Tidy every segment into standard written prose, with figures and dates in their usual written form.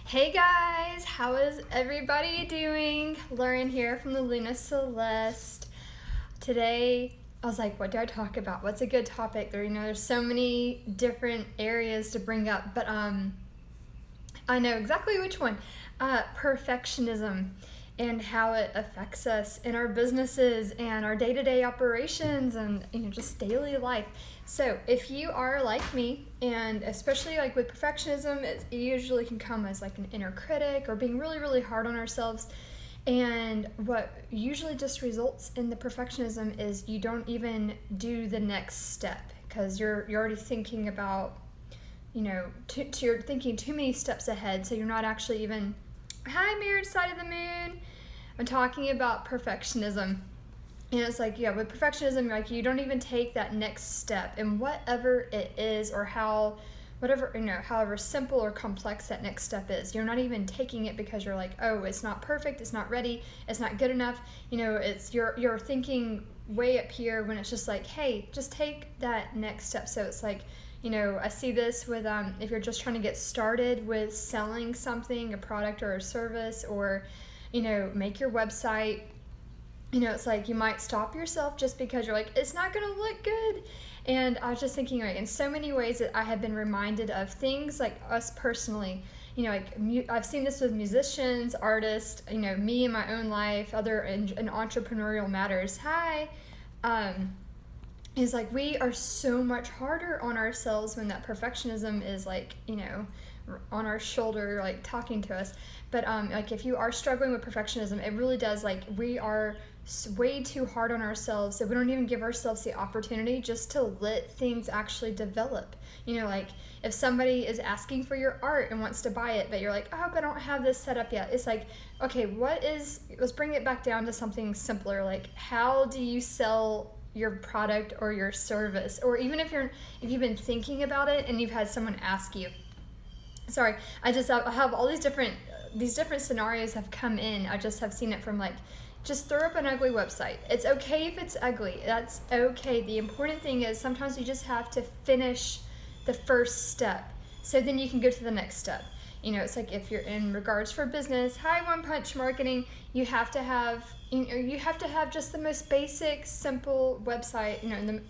Hey guys, how is everybody doing? Lauren here from the Luna Celeste. Today, I was like, what do I talk about? What's a good topic? There's so many different areas to bring up, but I know exactly which one. Perfectionism and how it affects us in our businesses and our day-to-day operations and just daily life. So if you are like me, and especially like with perfectionism, it usually can come as like an inner critic or being really, really hard on ourselves. And what usually just results in the perfectionism is you don't even do the next step because you're already thinking about you're thinking too many steps ahead, so you're not actually even, hi, mirrored side of the moon. I'm talking about perfectionism. And it's like, yeah, with perfectionism, like you don't even take that next step, and whatever it is, or however simple or complex that next step is, you're not even taking it because you're like, oh, it's not perfect, it's not ready, it's not good enough. It's you're thinking way up here when it's just like, hey, just take that next step. So it's like, I see this with if you're just trying to get started with selling something, a product or a service, or make your website. It's like you might stop yourself just because you're like, it's not going to look good. And I was just thinking, like, in so many ways that I have been reminded of things like us personally. I've seen this with musicians, artists, me in my own life, other in entrepreneurial matters. Hi. Is like we are so much harder on ourselves when that perfectionism is like, on our shoulder, like talking to us. But like if you are struggling with perfectionism, it really does, like, we are way too hard on ourselves, so we don't even give ourselves the opportunity just to let things actually develop. Like if somebody is asking for your art and wants to buy it, but you're like, oh, but I don't have this set up yet. It's like, okay, let's bring it back down to something simpler. Like, how do you sell your product or your service? Or even if you've been thinking about it and you've had someone ask you. Sorry, I have all these different scenarios have come in. I just have seen it from, like, just throw up an ugly website. It's okay if it's ugly. That's okay. The important thing is sometimes you just have to finish the first step, so then you can go to the next step. It's like if you're in regards for business, high one punch marketing, you have to have just the most basic, simple website,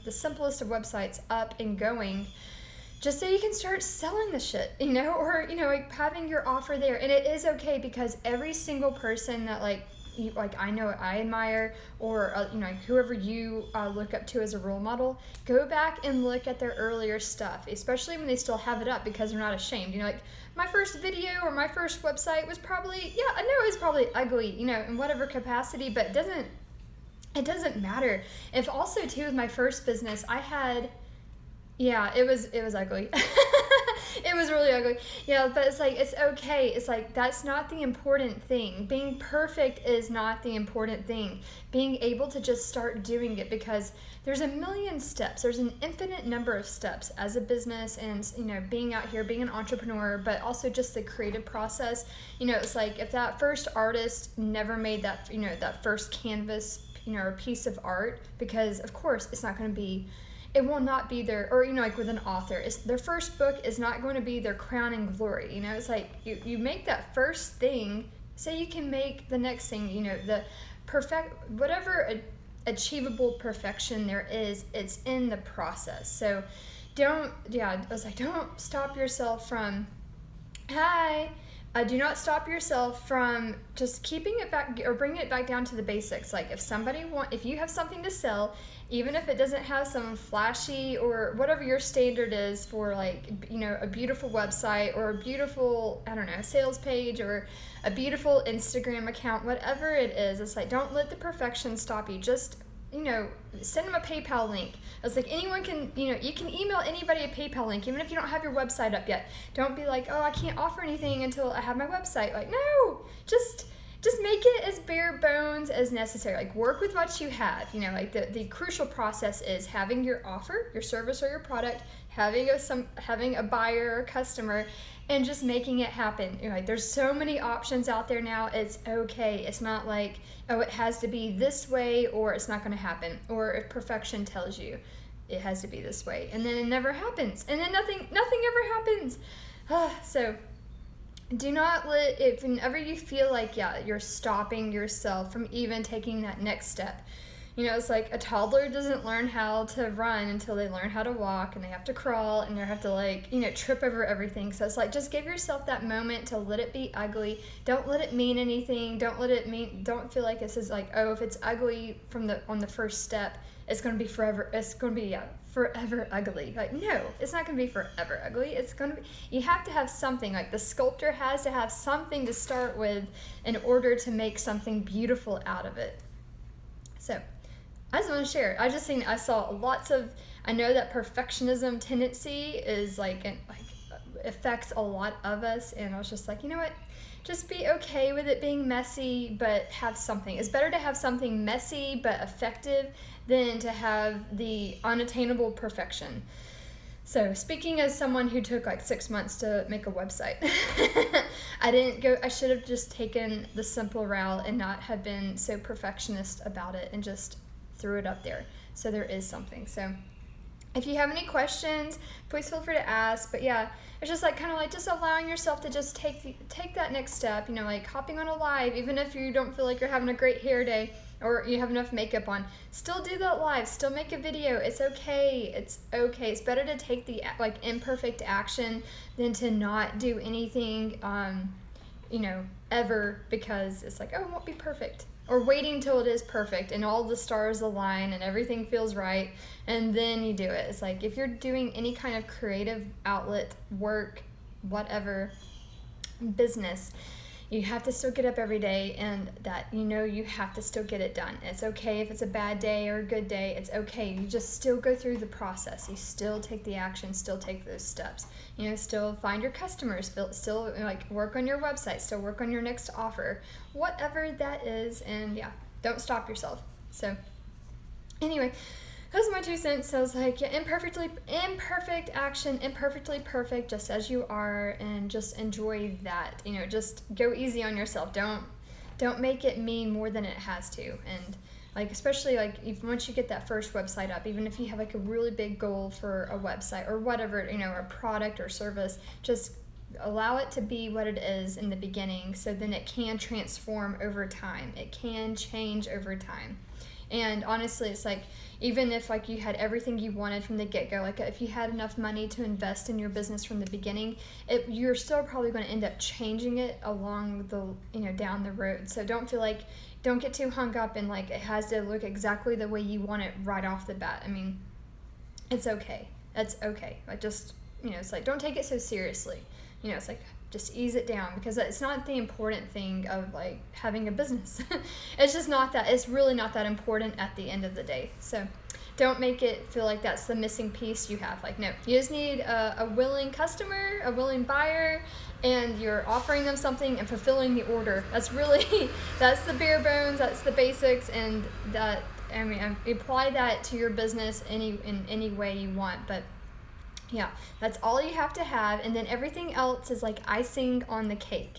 the simplest of websites up and going, just so you can start selling the shit, or, like having your offer there. And it is okay, because every single person that I know I admire, or whoever you look up to as a role model, go back and look at their earlier stuff, especially when they still have it up, because they're not ashamed. Like, my first video or my first website was probably, I know it was probably ugly, in whatever capacity, but it doesn't matter. If also too, with my first business, I had, it was ugly. It was really ugly. But it's like, it's okay. It's like, that's not the important thing. Being perfect is not the important thing. Being able to just start doing it, because there's a million steps. There's an infinite number of steps as a business, and, being out here, being an entrepreneur, but also just the creative process. It's like, if that first artist never made that, that first canvas, or piece of art, because of course it's not going to be, it will not be their, or like with an author, their first book is not going to be their crowning glory. It's like you make that first thing so you can make the next thing. The perfect, whatever achievable perfection there is, it's in the process. So don't stop yourself from, do not stop yourself from just keeping it back, or bringing it back down to the basics. Like, if you have something to sell, even if it doesn't have some flashy or whatever your standard is for, like, a beautiful website, or a beautiful, sales page, or a beautiful Instagram account, whatever it is, it's like, don't let the perfection stop you. Just, send them a PayPal link. It's like, anyone can, you can email anybody a PayPal link, even if you don't have your website up yet. Don't be like, oh, I can't offer anything until I have my website. Like, no, just make it as bare bones as necessary. Like, work with what you have. Like, the crucial process is having your offer, your service, or your product, having a buyer or customer, and just making it happen. Like, there's so many options out there now. It's okay. It's not like, oh, it has to be this way, or it's not going to happen. Or if perfection tells you it has to be this way, and then it never happens, and then nothing ever happens. So do not let, if whenever you feel like, yeah, you're stopping yourself from even taking that next step. It's like a toddler doesn't learn how to run until they learn how to walk, and they have to crawl, and they have to, like, trip over everything. So it's like, just give yourself that moment to let it be ugly. Don't let it mean anything. Don't feel like this is like, oh, if it's ugly on the first step, it's going to be forever. It's going to be, yeah, forever ugly. Like, no, it's not going to be forever ugly. It's going to be, you have to have something. Like, the sculptor has to have something to start with in order to make something beautiful out of it. So I just want to share. I saw lots of, I know that perfectionism tendency is affects a lot of us, and I was just like, you know what? Just be okay with it being messy, but have something. It's better to have something messy but effective than to have the unattainable perfection. So, speaking as someone who took like 6 months to make a website, I should have just taken the simple route and not have been so perfectionist about it and just threw it up there. So there is something. So if you have any questions, please feel free to ask. But yeah, it's just like kind of like just allowing yourself to just take that next step, like hopping on a live, even if you don't feel like you're having a great hair day or you have enough makeup on, still do that live, still make a video. It's okay. It's okay. It's better to take the imperfect action than to not do anything, ever, because it's like, oh, it won't be perfect. Or waiting till it is perfect and all the stars align and everything feels right, and then you do it. It's like, if you're doing any kind of creative outlet, work, whatever, business, you have to still get up every day, and that you have to still get it done. It's okay if it's a bad day or a good day. It's okay. You just still go through the process. You still take the action, still take those steps. Still find your customers, still work on your website, still work on your next offer, whatever that is, and yeah, don't stop yourself. So anyway, those are my 2 cents. So I was like, yeah, imperfect action, imperfectly perfect, just as you are, and just enjoy that. Just go easy on yourself. Don't make it mean more than it has to. And especially if once you get that first website up, even if you have a really big goal for a website or whatever, a product or service, just allow it to be what it is in the beginning, so then it can transform over time. It can change over time. And honestly, it's even if you had everything you wanted from the get-go, if you had enough money to invest in your business from the beginning, you're still probably going to end up changing it along the down the road. So don't get too hung up in it has to look exactly the way you want it right off the bat. I mean, it's okay. That's okay. It's don't take it so seriously. It's just ease it down, because it's not the important thing of having a business. It's just not that. It's really not that important at the end of the day. So don't make it feel like that's the missing piece you have. No, you just need a willing customer, a willing buyer, and you're offering them something and fulfilling the order. That's really, that's the bare bones, that's the basics, and that, apply that to your business in any way you want. But yeah, that's all you have to have, and then everything else is icing on the cake.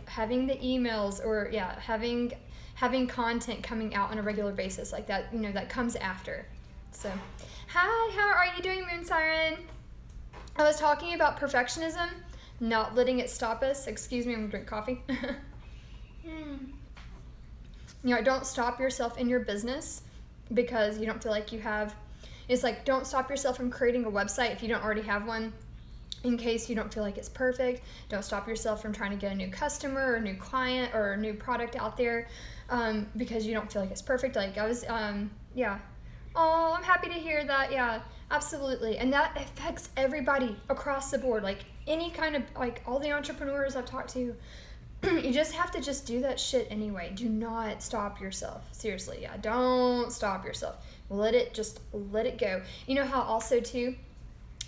Having the emails, or having content coming out on a regular basis that. That comes after. So, hi, how are you doing, Moon Siren? I was talking about perfectionism, not letting it stop us. Excuse me, I'm gonna drink coffee. Don't stop yourself in your business because you don't feel like you have. It's don't stop yourself from creating a website if you don't already have one, in case you don't feel like it's perfect. Don't stop yourself from trying to get a new customer or a new client or a new product out there because you don't feel like it's perfect. Yeah. Oh, I'm happy to hear that. Yeah, absolutely. And that affects everybody across the board. Any kind of, all the entrepreneurs I've talked to, you just have to just do that shit anyway. Do not stop yourself. Seriously, yeah. Don't stop yourself. Let it go. How also too,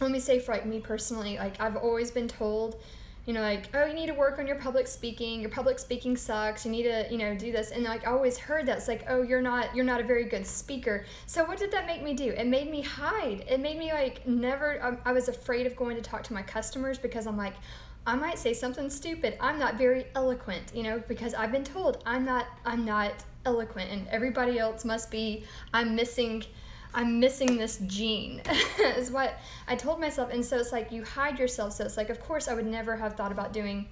let me say for me personally, I've always been told, oh, you need to work on your public speaking sucks, you need to, do this. And I always heard that. It's oh, you're not a very good speaker. So what did that make me do? It made me hide. It made me never, I was afraid of going to talk to my customers because I'm I might say something stupid. I'm not very eloquent, because I've been told I'm not eloquent, and everybody else must be. I'm missing this gene is what I told myself. And so it's you hide yourself. So it's of course I would never have thought about doing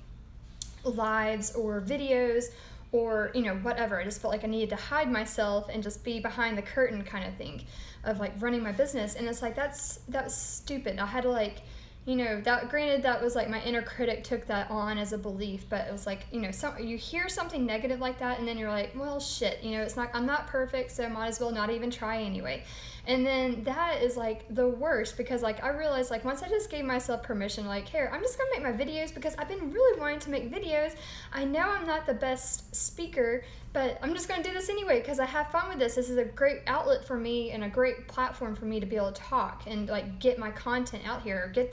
lives or videos or whatever. I just felt like I needed to hide myself and just be behind the curtain kind of thing of like running my business. And it's like that was stupid. I had to like that, granted, that was like my inner critic took that on as a belief, but it was like you hear something negative like that and then you're like, well, shit, it's not, I'm not perfect, so might as well not even try anyway. And then that is like the worst, because like I realized, like, once I just gave myself permission, like, here, I'm just gonna make my videos because I've been really wanting to make videos. I know I'm not the best speaker, but I'm just gonna do this anyway because I have fun with this. This is a great outlet for me and a great platform for me to be able to talk and like get my content out here, or get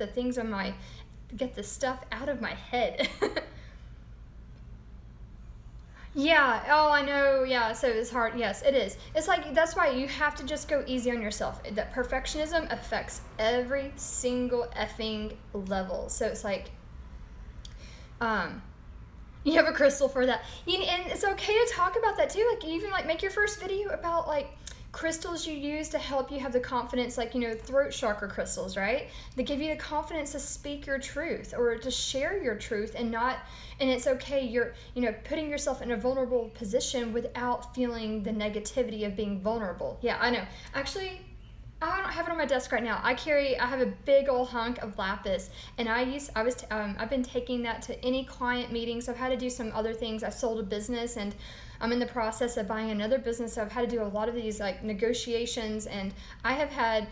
get the stuff out of my head. Yeah, oh, I know, yeah, so it's hard. Yes, it is. It's like, that's why you have to just go easy on yourself. That perfectionism affects every single effing level. So it's like, you have a crystal for that. And it's okay to talk about that too. Like, even like make your first video about like crystals you use to help you have the confidence, like, throat chakra crystals, right? They give you the confidence to speak your truth or to share your truth, and it's okay, you're, putting yourself in a vulnerable position without feeling the negativity of being vulnerable. Yeah, I know. Actually, I don't have it on my desk right now. I have a big old hunk of lapis, and I've been taking that to any client meetings. I've had to do some other things. I sold a business, and I'm in the process of buying another business. So I've had to do a lot of these like negotiations, and I've had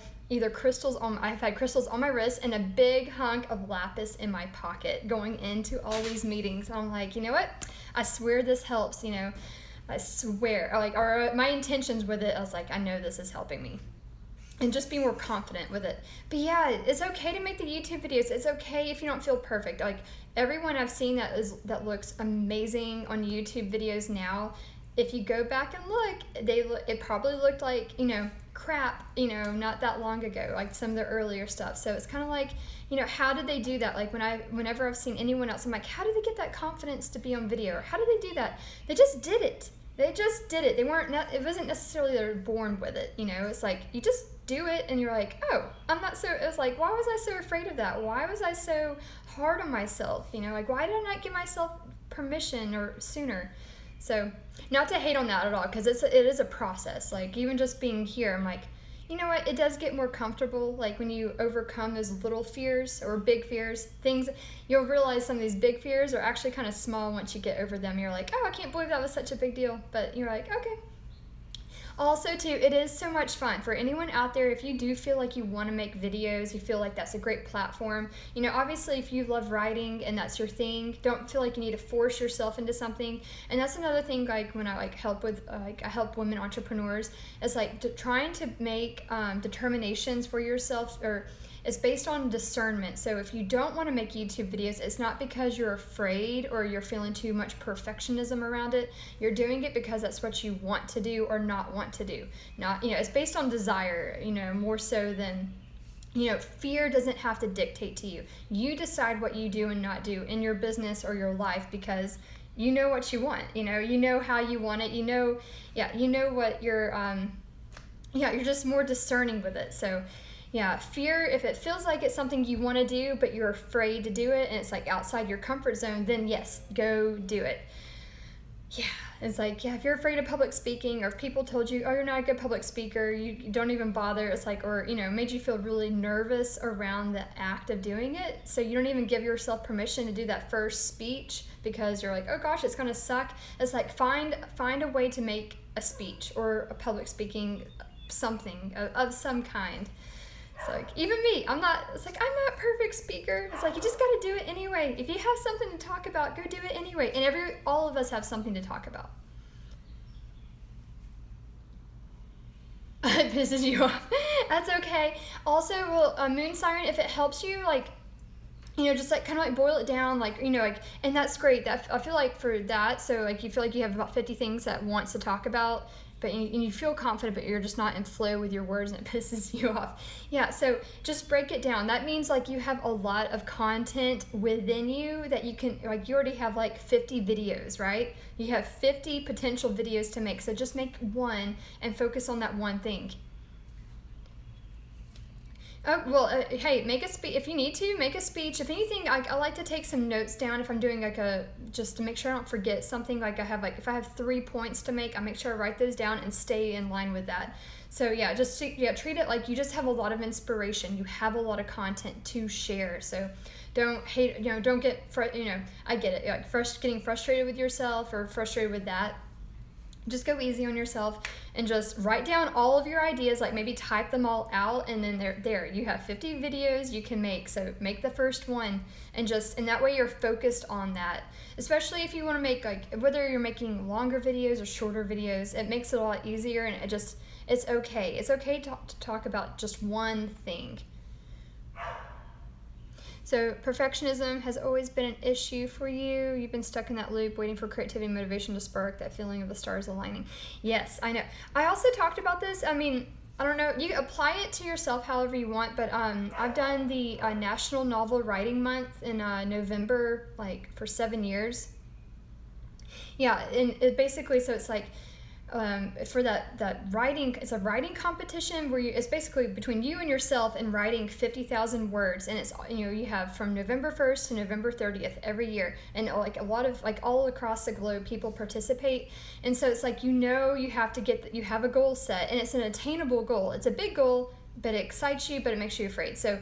crystals on my wrist and a big hunk of lapis in my pocket going into all these meetings. And I'm like, you know what? I swear this helps. I swear. Or my intentions with it, I was like, I know this is helping me. And just be more confident with it. But yeah, it's okay to make the YouTube videos. It's okay if you don't feel perfect. Like, everyone I've seen that looks amazing on YouTube videos now, if you go back and look, it probably looked like, crap, not that long ago, like some of the earlier stuff. So it's kind of like, how did they do that? Like, whenever I've seen anyone else, I'm like, how did they get that confidence to be on video? Or how did they do that? They just did it. It wasn't necessarily they were born with it, It's like, you just do it and you're like, oh, it was like, why was I so afraid of that? Why was I so hard on myself? Like, why did I not give myself permission or sooner? So, not to hate on that at all, because it is a process. Like, even just being here, I'm like, you know what, it does get more comfortable. Like, when you overcome those little fears or big fears, you'll realize some of these big fears are actually kind of small once you get over them. You're like, oh, I can't believe that was such a big deal. But you're like, okay. Also, too, it is so much fun for anyone out there. If you do feel like you want to make videos, you feel like that's a great platform. Obviously, if you love writing and that's your thing, don't feel like you need to force yourself into something. And that's another thing. Like, when I help I help women entrepreneurs, it's like trying to make determinations for yourself, or it's based on discernment. So if you don't want to make YouTube videos, it's not because you're afraid or you're feeling too much perfectionism around it. You're doing it because that's what you want to do or not want to do. Not, it's based on desire, more so than, fear doesn't have to dictate to you. You decide what you do and not do in your business or your life, because you know what you want, you know how you want it, you know what you're just more discerning with it. So yeah, fear, if it feels like it's something you want to do, but you're afraid to do it, and it's like outside your comfort zone, then yes, go do it. Yeah, it's like, yeah, if you're afraid of public speaking, or if people told you, oh, you're not a good public speaker, you don't even bother, it's like, or, made you feel really nervous around the act of doing it, so you don't even give yourself permission to do that first speech because you're like, oh gosh, it's going to suck. It's like, find a way to make a speech or a public speaking something of some kind. It's like, even me, I'm not a perfect speaker. It's like, you just got to do it anyway. If you have something to talk about, go do it anyway. And all of us have something to talk about. It pisses you off. That's okay. Also, a moon siren, if it helps you, like, just like kind of like boil it down, like, and that's great. I feel like for that, so like you feel like you have about 50 things that wants to talk about, but you feel confident, but you're just not in flow with your words, and it pisses you off. Yeah, so just break it down. That means like you have a lot of content within you that you can, like, you already have like 50 videos, right? You have 50 potential videos to make, so just make one and focus on that one thing. Oh, well, hey, make a speech. If you need to, make a speech. If anything, I like to take some notes down if I'm doing just to make sure I don't forget something. Like I have, if I have 3 points to make, I make sure I write those down and stay in line with that. So yeah, treat it like you just have a lot of inspiration. You have a lot of content to share. So don't hate, don't get, I get it. Like getting frustrated with yourself or frustrated with that. Just go easy on yourself and just write down all of your ideas, like maybe type them all out, and then there you have 50 videos you can make. So make the first one, and that way you're focused on that. Especially if you want to make, whether you're making longer videos or shorter videos, it makes it a lot easier, and it's okay. It's okay to talk about just one thing. So perfectionism has always been an issue for you. You've been stuck in that loop waiting for creativity and motivation to spark, that feeling of the stars aligning. Yes, I know. I also talked about this. I mean, I don't know. You apply it to yourself however you want, but I've done the National Novel Writing Month in November, for 7 years. Yeah, and it basically, so it's for that writing, it's a writing competition where it's basically between you and yourself and writing 50,000 words, and it's you have from November 1st to November 30th every year, and a lot of all across the globe people participate, and so it's you have to you have a goal set, and it's an attainable goal. It's a big goal, but it excites you, but it makes you afraid. So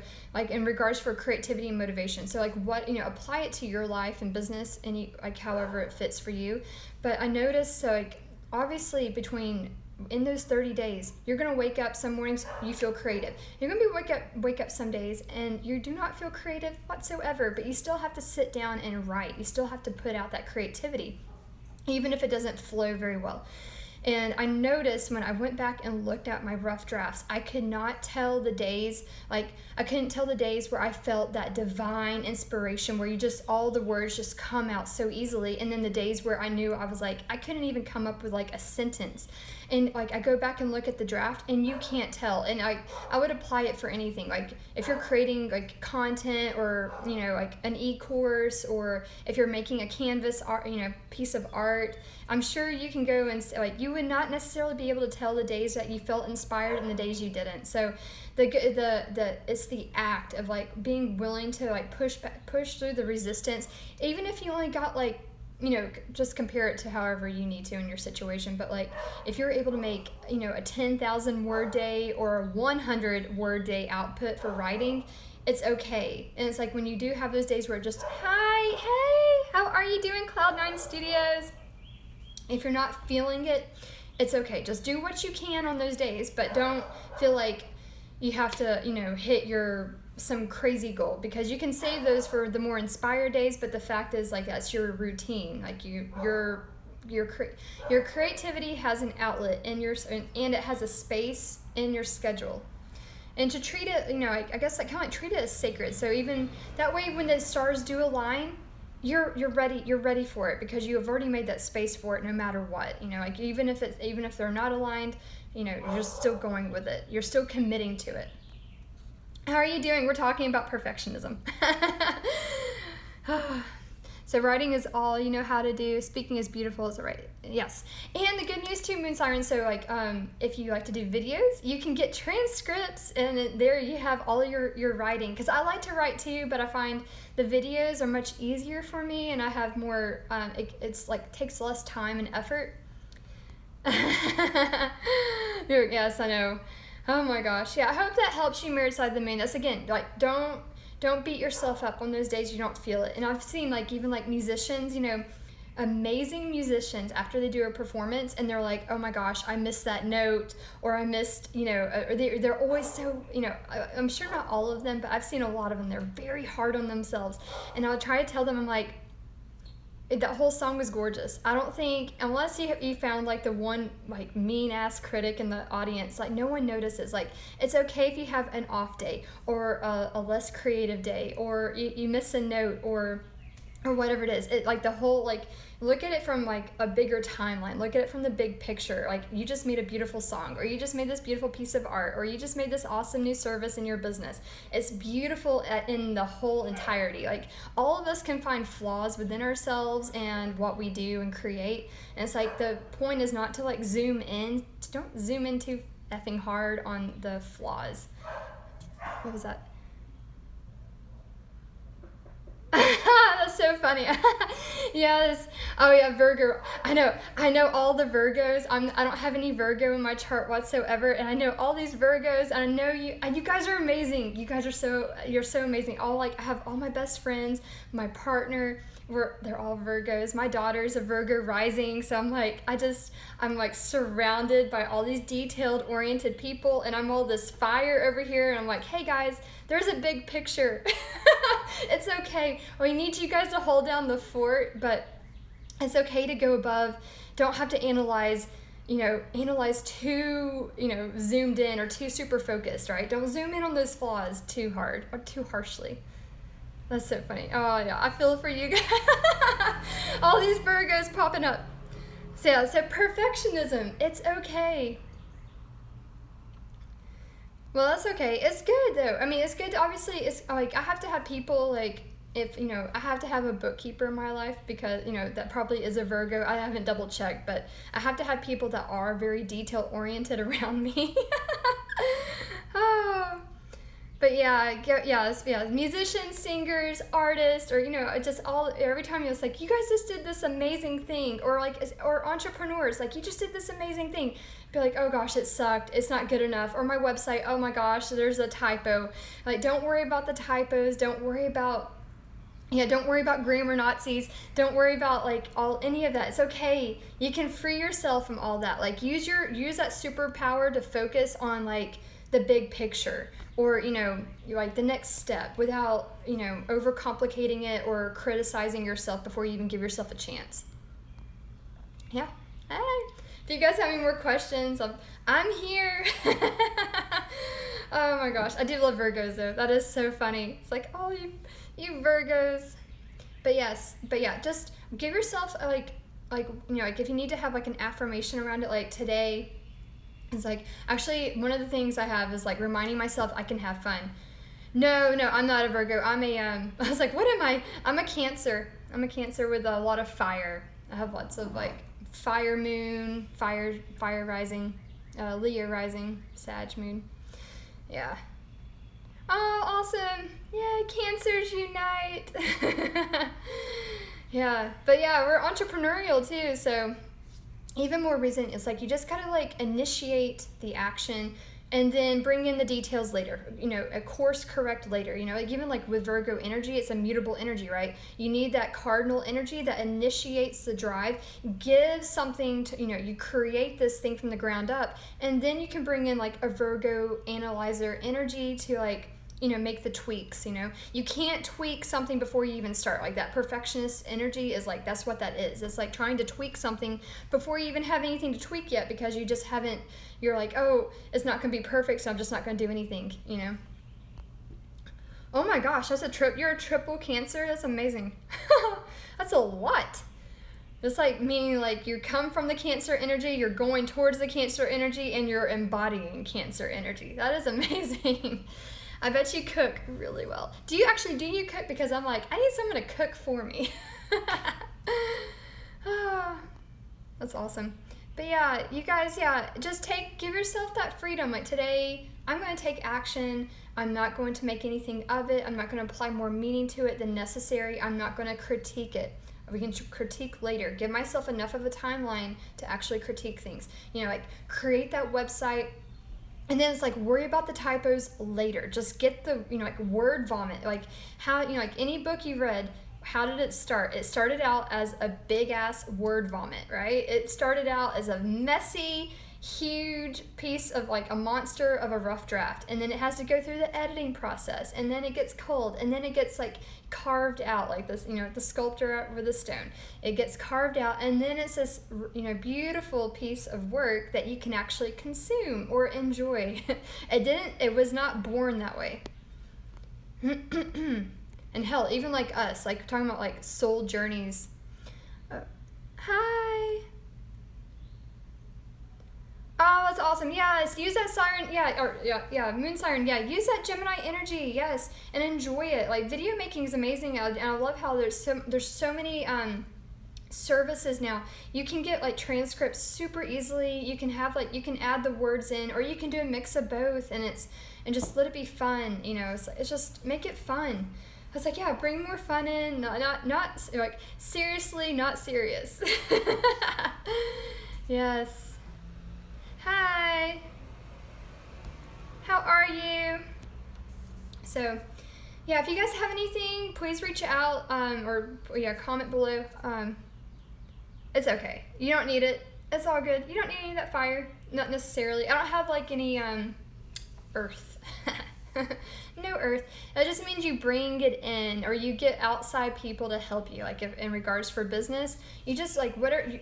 in regards for creativity and motivation, so what apply it to your life and business, and however it fits for you. But I noticed obviously in those 30 days, you're going to wake up some mornings, you feel creative. You're going to wake up some days and you do not feel creative whatsoever, but you still have to sit down and write. You still have to put out that creativity, even if it doesn't flow very well. And I noticed when I went back and looked at my rough drafts, I could not tell the days, I couldn't tell the days where I felt that divine inspiration, where all the words just come out so easily. And then the days where I knew I was I couldn't even come up with a sentence. And I go back and look at the draft and you can't tell. And I would apply it for anything. If you're creating content or, an e-course, or if you're making a canvas art, piece of art, I'm sure you can go and you would not necessarily be able to tell the days that you felt inspired and the days you didn't. So it's the act of being willing to push through the resistance, even if you only got just compare it to however you need to in your situation. But if you're able to make a 10,000 word day or a 100 word day output for writing, it's okay. And it's when you do have those days where hi, hey, how are you doing, Cloud9 Studios? If you're not feeling it, it's okay. Just do what you can on those days, but don't feel like you have to, hit some crazy goal, because you can save those for the more inspired days. But the fact is, that's your routine. Your creativity has an outlet and it has a space in your schedule. And to treat it, I guess treat it as sacred. So even that way, when the stars do align, you're ready for it, because you have already made that space for it no matter what. Even if they're not aligned, you're still going with it. You're still committing to it. How are you doing? We're talking about perfectionism. So writing is all you know how to do. Speaking is beautiful as a writer. Yes. And the good news too, Moon Siren, so if you like to do videos, you can get transcripts, and there you have all your writing. Because I like to write too, but I find the videos are much easier for me, and I have more, it's takes less time and effort. Yes, I know. Oh my gosh. Yeah, I hope that helps you, Mirrored Side of the Moon. That's again, don't beat yourself up on those days you don't feel it. And I've seen even musicians, amazing musicians, after they do a performance and they're oh my gosh, I missed that note, or I missed, or they're always so, I'm sure not all of them, but I've seen a lot of them. They're very hard on themselves. And I'll try to tell them, I'm that whole song was gorgeous. I don't think, unless you found the one mean ass critic in the audience, no one notices. It's okay if you have an off day, or a less creative day, or you miss a note, or whatever it is. It the whole look at it from a bigger timeline. Look at it from the big picture. You just made a beautiful song, or you just made this beautiful piece of art, or you just made this awesome new service in your business. It's beautiful in the whole entirety. All of us can find flaws within ourselves and what we do and create. And it's the point is not to zoom in. Don't zoom in too effing hard on the flaws. What was that? That's so funny. Yes. Oh yeah, Virgo. I know all the Virgos. I don't have any Virgo in my chart whatsoever, and I know all these Virgos, and I know you. And you guys are amazing. You're so amazing. I have all my best friends, my partner. They're all Virgos. My daughter's a Virgo rising, so I'm like surrounded by all these detailed oriented people, and I'm all this fire over here, and I'm like, hey guys, there's a big picture. It's okay. We need you guys to hold down the fort, but it's okay to go above. Don't have to analyze too, zoomed in or too super focused, right? Don't zoom in on those flaws too hard or too harshly. That's so funny. Oh yeah, I feel for you guys. All these Virgos popping up. So perfectionism, it's okay. Well, that's okay. It's good though. I mean, it's good. Obviously, it's like I have to have people I have to have a bookkeeper in my life because, that probably is a Virgo. I haven't double checked, but I have to have people that are very detail oriented around me. Oh. But yeah, musicians, singers, artists, or just every time it's like, you guys just did this amazing thing, or entrepreneurs, like, you just did this amazing thing. Be like, oh gosh, it sucked, it's not good enough, or my website, oh my gosh, there's a typo. Like, don't worry about the typos, don't worry about grammar Nazis, don't worry about any of that. It's okay. You can free yourself from all that. Like, use that superpower to focus on the big picture, or the next step, without overcomplicating it or criticizing yourself before you even give yourself a chance. Yeah. Hey, if you guys have any more questions, I'm here. Oh my gosh, I do love Virgos though. That is so funny. It's like, oh, you Virgos. But yeah, just give yourself if you need to have an affirmation around it, today. It's actually, one of the things I have is reminding myself I can have fun. No, I'm not a Virgo. I was like, what am I? I'm a Cancer. I'm a Cancer with a lot of fire. I have lots of fire moon, fire rising, Leo rising, Sag moon. Yeah. Oh, awesome. Yeah, Cancers unite. Yeah, but yeah, we're entrepreneurial too, so even more reason, it's you just gotta initiate the action and then bring in the details later, a course correct later, even with Virgo energy, it's a mutable energy, right? You need that cardinal energy that initiates the drive, give something to, you create this thing from the ground up, and then you can bring in a Virgo analyzer energy to make the tweaks. You can't tweak something before you even start. That perfectionist energy is that's what that is. It's trying to tweak something before you even have anything to tweak yet, because you just haven't, you're oh, it's not gonna be perfect, so I'm just not gonna do anything. Oh my gosh, you're a triple Cancer. That's amazing. That's a lot. It's meaning you come from the Cancer energy, you're going towards the Cancer energy, and you're embodying Cancer energy. That is amazing. I bet you cook really well. Do you cook? Because I'm I need someone to cook for me. Oh, that's awesome. But yeah, you guys, just give yourself that freedom. Today, I'm going to take action. I'm not going to make anything of it. I'm not going to apply more meaning to it than necessary. I'm not going to critique it. We can critique later. Give myself enough of a timeline to actually critique things. Create that website. And then it's worry about the typos later. Just get the, word vomit. How, any book you read, how did it start? It started out as a big ass word vomit, right? It started out as a messy, huge piece of a monster of a rough draft. And then it has to go through the editing process. And then it gets cold. And then it gets carved out this, the sculptor over the stone. It gets carved out, and then it's this, beautiful piece of work that you can actually consume or enjoy. It was not born that way. And hell, even us, talking about soul journeys. Hi. Oh, that's awesome. Yes, use that siren. Yeah, moon siren. Yeah, use that Gemini energy. Yes, and enjoy it. Video making is amazing, and I love how there's so many services now, you can get like transcripts super easily. You can have like, you can add the words in, or you can do a mix of both, and just let it be fun. It's just make it fun. I was like, yeah, bring more fun in, not like seriously, not serious. Yes. Hi. How are you? So, yeah, if you guys have anything, please reach out, comment below. It's okay. You don't need it. It's all good. You don't need any of that fire. Not necessarily. I don't have like any earth. No earth. That just means you bring it in, or you get outside people to help you. Like if in regards for business, you just like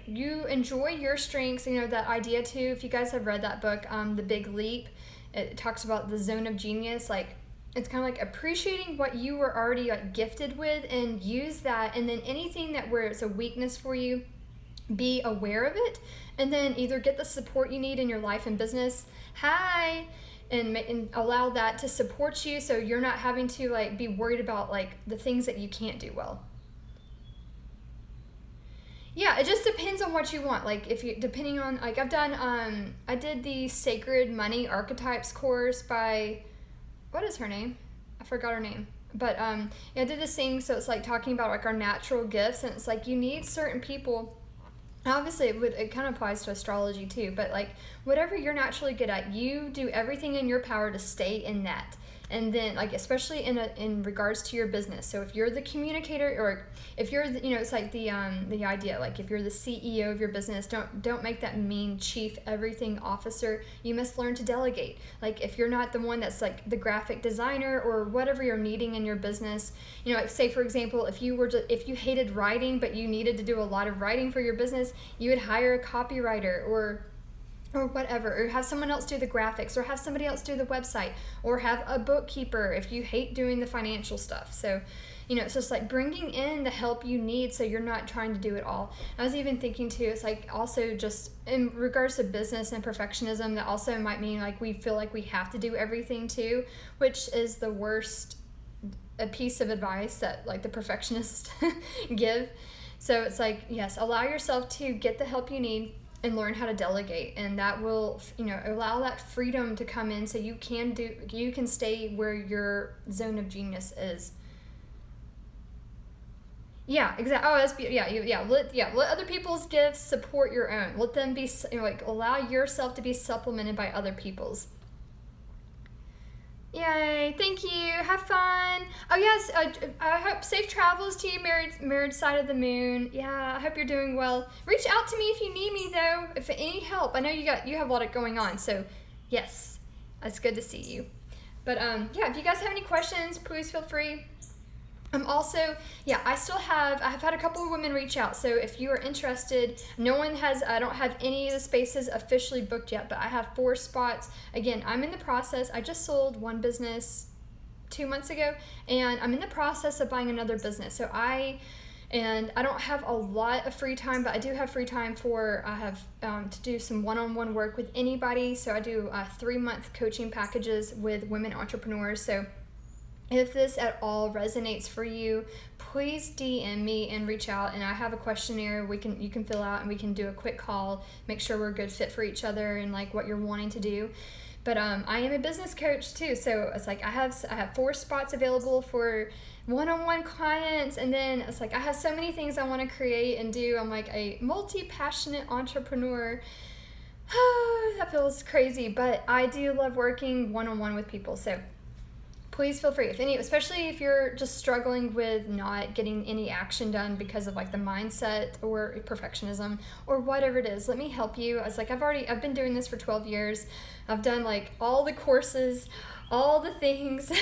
you enjoy your strengths. That idea too. If you guys have read that book, The Big Leap, it talks about the zone of genius. Like it's kind of like appreciating what you were already like gifted with, and use that. And then anything where it's a weakness for you, be aware of it, and then either get the support you need in your life and business. Hi. And allow that to support you, so you're not having to like be worried about like the things that you can't do well. Yeah, it just depends on what you want. Like depending on, like I've done, I did the Sacred Money Archetypes course by, what is her name? I forgot her name. But I did this thing, so it's like talking about like our natural gifts, and it's like you need certain people. Obviously, it kind of applies to astrology too, but like whatever you're naturally good at, you do everything in your power to stay in that. And then like especially in regards to your business. So if you're the communicator, or if you're it's like the idea, like if you're the CEO of your business, don't make that mean chief everything officer. You must learn to delegate. Like if you're not the one that's like the graphic designer or whatever you're needing in your business, like say for example, if you hated writing but you needed to do a lot of writing for your business, you would hire a copywriter or whatever, or have someone else do the graphics, or have somebody else do the website, or have a bookkeeper if you hate doing the financial stuff. So, it's just like bringing in the help you need, so you're not trying to do it all. I was even thinking too, it's like also just in regards to business and perfectionism, that also might mean like we feel like we have to do everything too, which is the worst a piece of advice that like the perfectionists give. So it's like, yes, allow yourself to get the help you need and learn how to delegate, and that will allow that freedom to come in, so you can stay where your zone of genius is. Yeah, exactly. Oh, that's beautiful. Let other people's gifts support your own. Let them be allow yourself to be supplemented by other people's. Yay, thank you. Have fun. Oh, yes, I hope safe travels to you, married side of the moon. Yeah, I hope you're doing well. Reach out to me if you need me, though, if any help. I know you have a lot going on, so yes, it's good to see you. But, if you guys have any questions, please feel free. Also, I've had a couple of women reach out, so if you are interested, I don't have any of the spaces officially booked yet, but I have 4 spots. Again, I'm in the process. I just sold one business 2 months ago, and I'm in the process of buying another business. So I don't have a lot of free time, but I do have free time to do some one-on-one work with anybody. So I do 3-month coaching packages with women entrepreneurs. So if this at all resonates for you, please DM me and reach out, and I have a questionnaire you can fill out, and we can do a quick call, make sure we're a good fit for each other and like what you're wanting to do. But I am a business coach too, so it's like I have 4 spots available for one-on-one clients, and then it's like I have so many things I want to create and do. I'm like a multi-passionate entrepreneur. That feels crazy, but I do love working one-on-one with people. So please feel free, especially if you're just struggling with not getting any action done because of like the mindset or perfectionism or whatever it is. Let me help you. I was like, I've been doing this for 12 years. I've done like all the courses, all the things.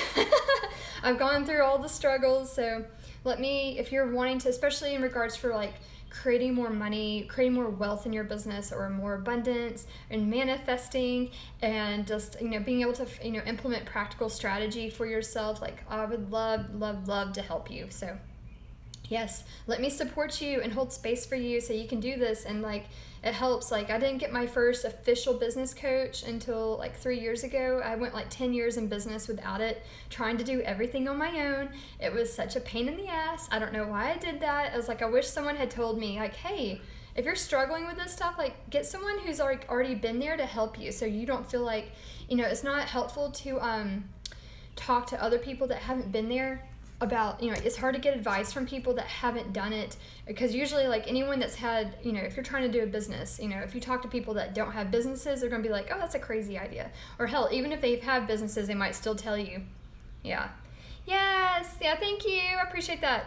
I've gone through all the struggles. So if you're wanting to, especially in regards for like creating more money, creating more wealth in your business, or more abundance, and manifesting, and just being able to implement practical strategy for yourself, like I would love to help you. So Yes, let me support you and hold space for you so you can do this. And like, it helps. Like, I didn't get my first official business coach until like 3 years ago. I went like 10 years in business without it, trying to do everything on my own. It was such a pain in the ass. I don't know why I did that. I was like, I wish someone had told me, like, hey, if you're struggling with this stuff, like, get someone who's like already been there to help you, so you don't feel like, it's not helpful to talk to other people that haven't been there about, it's hard to get advice from people that haven't done it, because usually, like, anyone that's had, if you're trying to do a business, if you talk to people that don't have businesses, they're going to be like, oh, that's a crazy idea. Or hell, even if they have businesses, they might still tell you, yeah, yes, yeah, thank you, I appreciate that.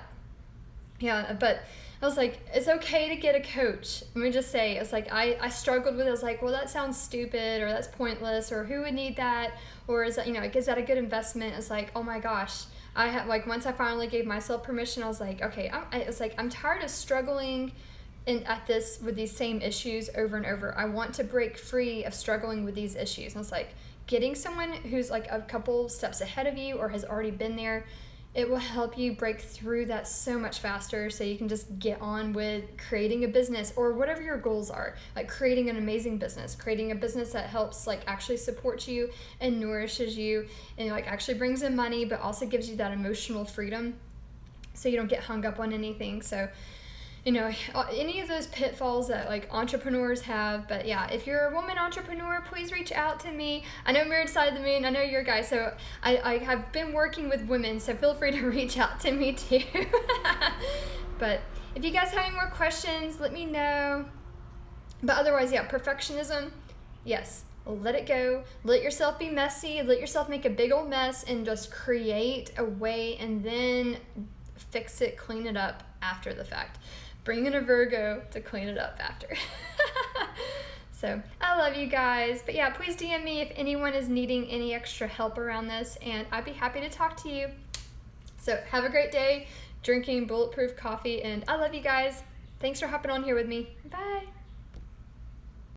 Yeah, but I was like, it's okay to get a coach. Let me just say, it's like, I struggled with it. I was like, well, that sounds stupid, or that's pointless, or who would need that, or is that, like, is that a good investment? It's like, oh my gosh. I had, like, once I finally gave myself permission, I was like, okay, I'm tired of struggling with these same issues over and over. I want to break free of struggling with these issues. And it's like, getting someone who's like a couple steps ahead of you or has already been there, it will help you break through that so much faster, so you can just get on with creating a business or whatever your goals are, like creating an amazing business, creating a business that helps like actually support you and nourishes you and like actually brings in money, but also gives you that emotional freedom so you don't get hung up on anything. So any of those pitfalls that like entrepreneurs have. But yeah, if you're a woman entrepreneur, please reach out to me. I know Marriage Side of the Moon, I know you're a guy, so I have been working with women, so feel free to reach out to me too. But if you guys have any more questions, let me know. But otherwise, yeah, perfectionism, yes, let it go. Let yourself be messy. Let yourself make a big old mess and just create a way, and then fix it, clean it up after the fact. Bring in a Virgo to clean it up after. So I love you guys. But yeah, please DM me if anyone is needing any extra help around this, and I'd be happy to talk to you. So have a great day drinking bulletproof coffee, and I love you guys. Thanks for hopping on here with me. Bye.